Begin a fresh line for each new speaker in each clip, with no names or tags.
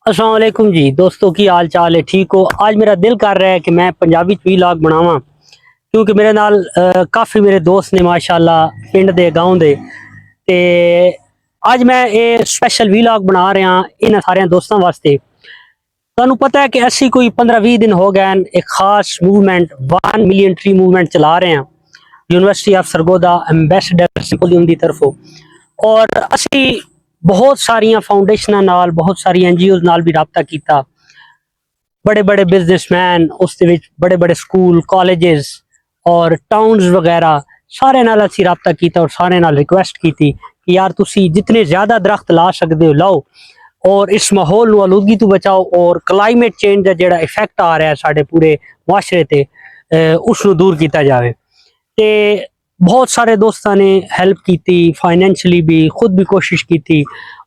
अस्सलाम वालेकुम जी दोस्तों, की हाल चाल है? ठीक हो? आज मेरा दिल कर रहा है कि मैं पंजाबी व्लॉग बनावा, क्योंकि मेरे नाल काफ़ी मेरे दोस्त ने माशाल्लाह पिंड दे गाँव दे ते आज मैं ये स्पेशल व्लॉग बना रहा इन सारे दोस्तों वास्ते। ਤੁਹਾਨੂੰ पता है कि ਅਸੀਂ कोई 15-20 दिन हो गए हैं एक खास मूवमेंट 1 मिलियन ट्री मूवमेंट चला रहे हैं university of Sargodha ambassador symposium की तरफों। और ਅਸੀਂ बहुत सारिया फाउंडेशनां नाल बहुत सारी NGOs नाल भी राबता किया, बड़े बड़े बिजनेसमैन उस बड़े बड़े स्कूल कॉलेजेस और टाउन्स वगैरह सारे नाल असी राबता किया और सारे नाल रिक्वेस्ट की थी कि यार तुसी जितने ज़्यादा दरख्त ला सकते हो लाओ और इस माहौल नूं आलूदगी तो बचाओ और क्लाइमेट चेंज का जिहड़ा इफेक्ट आ रहा है साडे पूरे मुआशरे ते उसनूं दूर किया जाए। ते बहुत सारे दोस्तों ने हेल्प की थी, फाइनेंशियली भी, खुद भी कोशिश की थी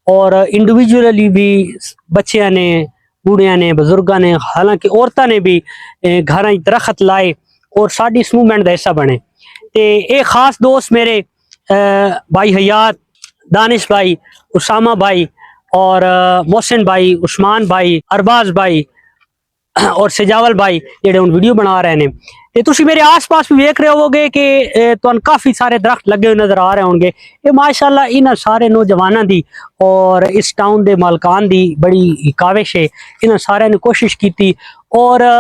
और इंडिविजुअली भी बच्चियां ने, बूढ़िया ने, बुजुर्गों ने, हालांकि औरतों ने भी घर दरख्त लाए और साडी इस मूवमेंट का हिस्सा बने। ते एक खास दोस्त मेरे भाई हयात, दानिश भाई, उसामा भाई और मोहसिन भाई, उस्मान भाई, अरबाज भाई और सजावल भाई जेडे हुण वीडियो बना रहे ने। ते तुसी मेरे आस पास भी वेख रहे होवोगे कि तुहानू काफ़ी सारे दरख्त लगे हुए नज़र आ रहे होंगे। ये माशाल्लाह इन्हां सारे नौजवानों दी और इस टाउन दे मालकान दी बड़ी काविश है। इन्हां सारे ने कोशिश की थी और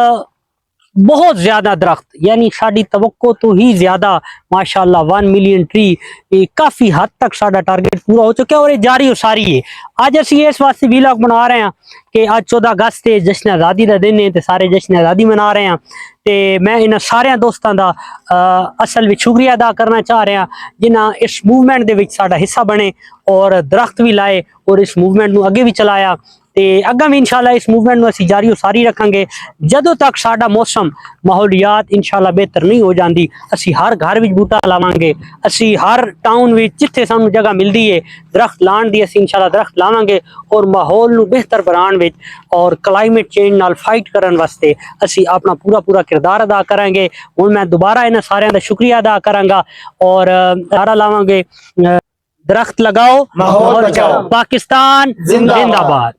बहुत ज़्यादा दरख्त यानी साड़ी तवक्को तो ही ज़्यादा माशाल्लाह 1 मिलियन ट्री काफ़ी हद तक साड़ा टारगेट पूरा हो चुका है और ये जारी उसारी है। अज असी इस वास्ते व्लॉग बना रहे हैं कि आज 14 अगस्त है, जश्न आज़ादी का दिन है, तो सारे जश्न आज़ादी मना रहे हैं। तो मैं इन्होंने सारे दोस्तों का असल में शुक्रिया अदा करना चाह रहा जिन्हें इस मूवमेंट के साड़ा हिस्सा बने और दरख्त भी लाए और इस मूवमेंट को अगे भी चलाया। ते अगर भी इंशाल्लाह इस मूवमेंट में असी जारी उसारी रखेंगे जदों तक साड़ा मौसम माहौलियात इंशाल्लाह बेहतर नहीं हो जाती। असी हर घर में बूटा लावांगे, असी हर टाउन में जिथे सानू जगह मिलती है दरख्त लाने की असी इंशाल्लाह दरख्त लावांगे और माहौल नू बेहतर बनाने और क्लाइमेट चेंज नाल फाइट करने वास्ते असी अपना पूरा पूरा किरदार अदा करेंगे। हुण मैं दोबारा इन्हां सारियां दा शुक्रिया अदा करांगा और नारा लावांगे, दरख्त लगाओ माहौल बचाओ, पाकिस्तान जिंदाबाद।